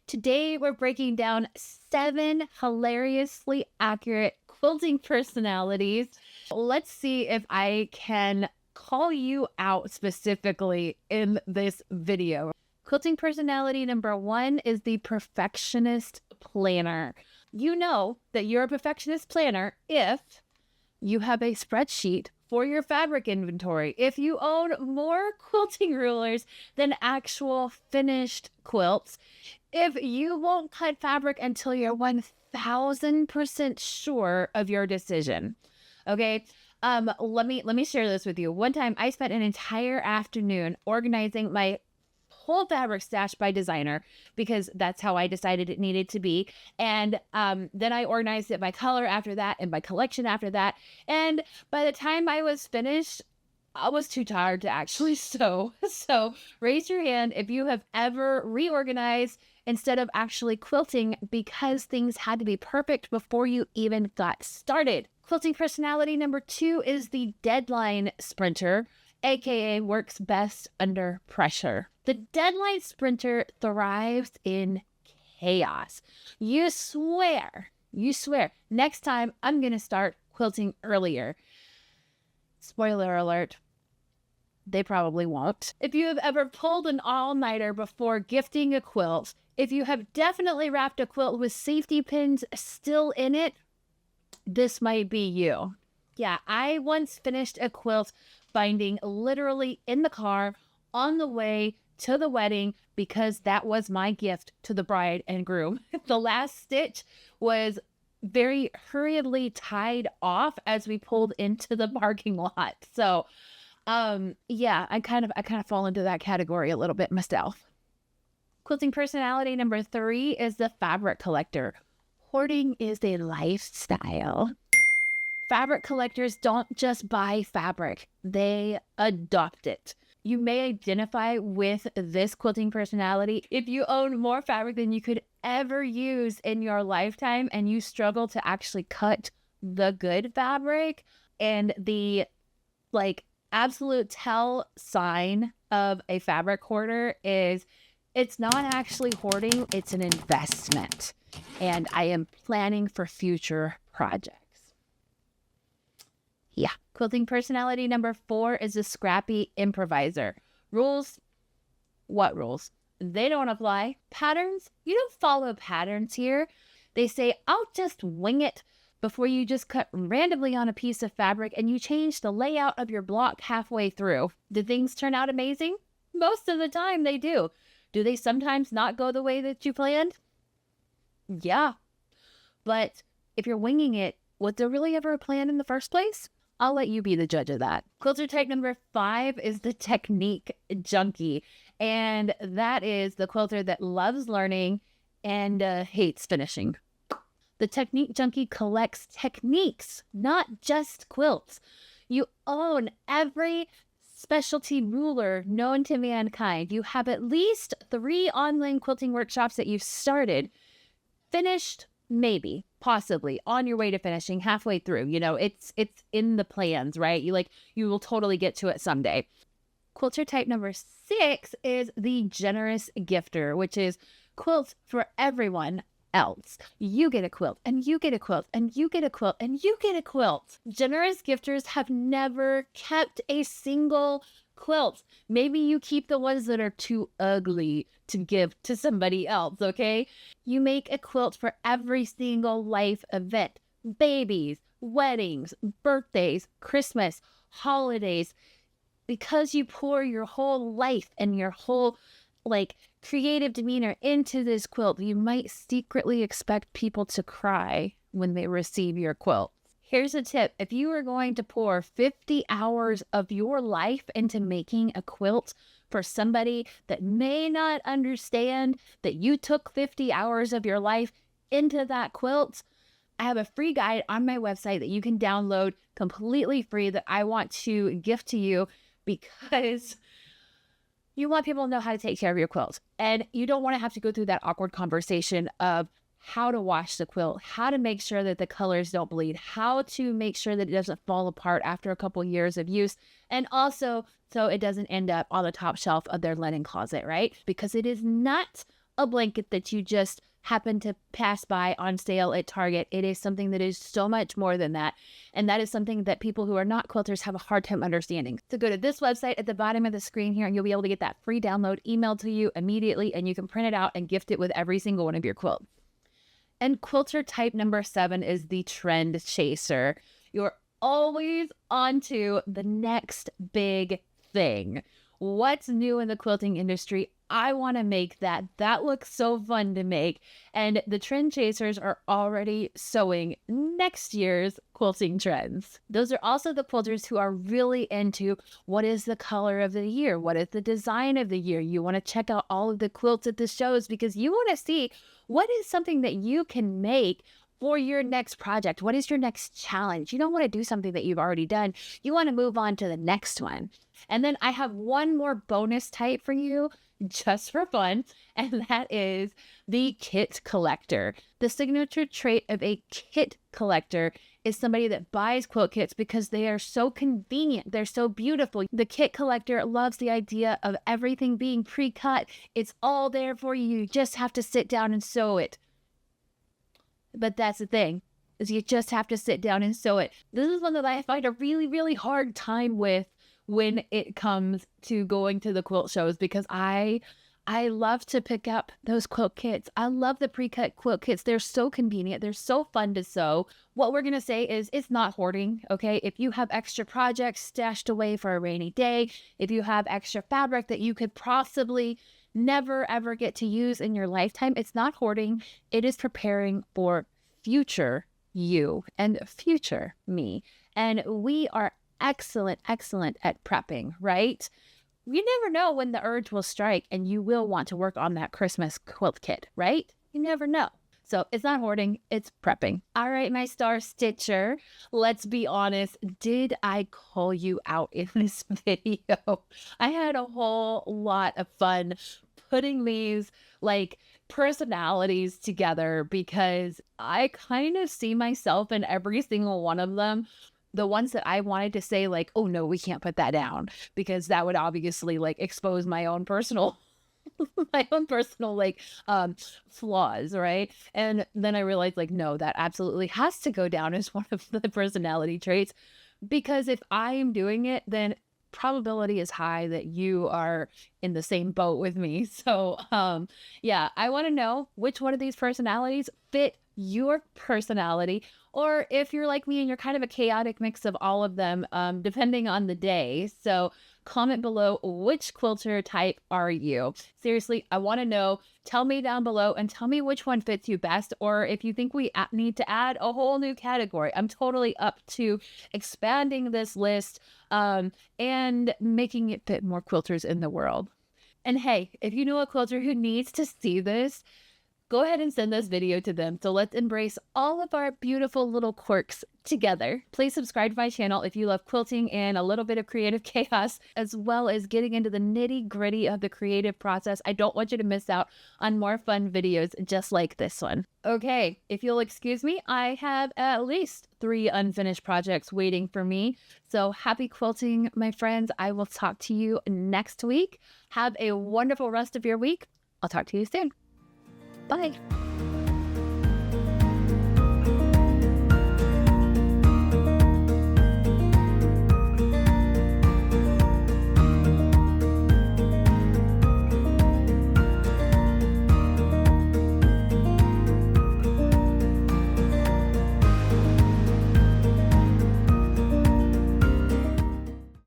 Today, we're breaking down 7 hilariously accurate quilting personalities. Let's see if I can call you out specifically in this video. Quilting personality number 1 is the Perfectionist Planner. You know that you're a Perfectionist Planner if you have a spreadsheet for your fabric inventory, if you own more quilting rulers than actual finished quilts, if you won't cut fabric until you're 1000% sure of your decision. Okay. Let me share this with you. One time I spent an entire afternoon organizing my whole fabric stash by designer because that's how I decided it needed to be. And then I organized it by color after that and by collection after that. And by the time I was finished, I was too tired to actually sew. So raise your hand if you have ever reorganized instead of actually quilting because things had to be perfect before you even got started. Quilting personality number 2 is the deadline sprinter, aka works best under pressure. The deadline sprinter thrives in chaos. You swear, next time I'm going to start quilting earlier. Spoiler alert, they probably won't. If you have ever pulled an all-nighter before gifting a quilt, if you have definitely wrapped a quilt with safety pins still in it, this might be you. Yeah, I once finished a quilt binding literally in the car on the way to the wedding because that was my gift to the bride and groom. The last stitch was very hurriedly tied off as we pulled into the parking lot. So, yeah, I kind of fall into that category a little bit myself. Quilting personality number 3 is the fabric collector. Hoarding is a lifestyle. Fabric collectors don't just buy fabric, they adopt it. You may identify with this quilting personality if you own more fabric than you could ever use in your lifetime and you struggle to actually cut the good fabric. And the absolute tell sign of a fabric hoarder is it's not actually hoarding, it's an investment. And I am planning for future projects. Yeah. Quilting personality number 4 is a scrappy improviser. Rules? What rules? They don't apply. Patterns? You don't follow patterns here. They say, I'll just wing it before you just cut randomly on a piece of fabric and you change the layout of your block halfway through. Do things turn out amazing? Most of the time they do. Do they sometimes not go the way that you planned? Yeah. But if you're winging it, was there really ever a plan in the first place? I'll let you be the judge of that. Quilter type number 5 is the technique junkie. And that is the quilter that loves learning and hates finishing. The technique junkie collects techniques, not just quilts. You own every specialty ruler known to mankind. You have at least 3 online quilting workshops that you've started, finished, maybe, possibly, on your way to finishing, halfway through. You know, it's in the plans, right? You will totally get to it someday. Quilter type number 6 is the generous gifter, which is quilts for everyone else. You get a quilt, and you get a quilt, and you get a quilt, and you get a quilt. Generous gifters have never kept a single quilt. Maybe you keep the ones that are too ugly to give to somebody else, okay? You make a quilt for every single life event. Babies, weddings, birthdays, Christmas, holidays. Because you pour your whole life and your whole creative demeanor into this quilt, you might secretly expect people to cry when they receive your quilt. Here's a tip. If you are going to pour 50 hours of your life into making a quilt for somebody that may not understand that you took 50 hours of your life into that quilt, I have a free guide on my website that you can download completely free that I want to gift to you because you want people to know how to take care of your quilt. And you don't want to have to go through that awkward conversation of how to wash the quilt, how to make sure that the colors don't bleed, how to make sure that it doesn't fall apart after a couple years of use, and also so it doesn't end up on the top shelf of their linen closet, right? Because it is not a blanket that you just happen to pass by on sale at Target. It is something that is so much more than that. And that is something that people who are not quilters have a hard time understanding. So go to this website at the bottom of the screen here, and you'll be able to get that free download emailed to you immediately, and you can print it out and gift it with every single one of your quilts. And quilter type number 7 is the trend chaser. You're always onto the next big thing. What's new in the quilting industry? I want to make that. That looks so fun to make. And the trend chasers are already sewing next year's quilting trends. Those are also the quilters who are really into what is the color of the year? What is the design of the year? You want to check out all of the quilts at the shows because you want to see what is something that you can make for your next project. What is your next challenge? You don't want to do something that you've already done. You want to move on to the next one. And then I have one more bonus type for you just for fun, and that is the kit collector. The signature trait of a kit collector is somebody that buys quilt kits because they are so convenient. They're so beautiful. The kit collector loves the idea of everything being pre-cut. It's all there for you. You just have to sit down and sew it. But that's the thing, is you just have to sit down and sew it. This is one that I find a really, really hard time with when it comes to going to the quilt shows, because I love to pick up those quilt kits. I love the pre-cut quilt kits. They're so convenient. They're so fun to sew. What we're going to say is it's not hoarding, okay? If you have extra projects stashed away for a rainy day, if you have extra fabric that you could possibly never ever get to use in your lifetime, it's not hoarding. It is preparing for future you and future me. And we are excellent at prepping, right? You never know when the urge will strike and you will want to work on that Christmas quilt kit, right? You never know. So it's not hoarding, it's prepping. All right, my star stitcher, let's be honest. Did I call you out in this video? I had a whole lot of fun putting these like personalities together because I kind of see myself in every single one of them. The ones that I wanted to say like, oh no, we can't put that down because that would obviously like expose my own personal like flaws, right? And then I realized like, no, that absolutely has to go down as one of the personality traits, because if I am doing it, then probability is high that you are in the same boat with me. So yeah, I want to know which one of these personalities fit your personality, or if you're like me and you're kind of a chaotic mix of all of them, depending on the day. So comment below, which quilter type are you? Seriously, I want to know. Tell me down below and tell me which one fits you best, or if you think we need to add a whole new category. I'm totally up to expanding this list and making it fit more quilters in the world. And hey, if you know a quilter who needs to see this, go ahead and send this video to them. So let's embrace all of our beautiful little quirks together. Please subscribe to my channel if you love quilting and a little bit of creative chaos, as well as getting into the nitty gritty of the creative process. I don't want you to miss out on more fun videos just like this one. Okay, if you'll excuse me, I have at least 3 unfinished projects waiting for me. So happy quilting, my friends. I will talk to you next week. Have a wonderful rest of your week. I'll talk to you soon. Bye.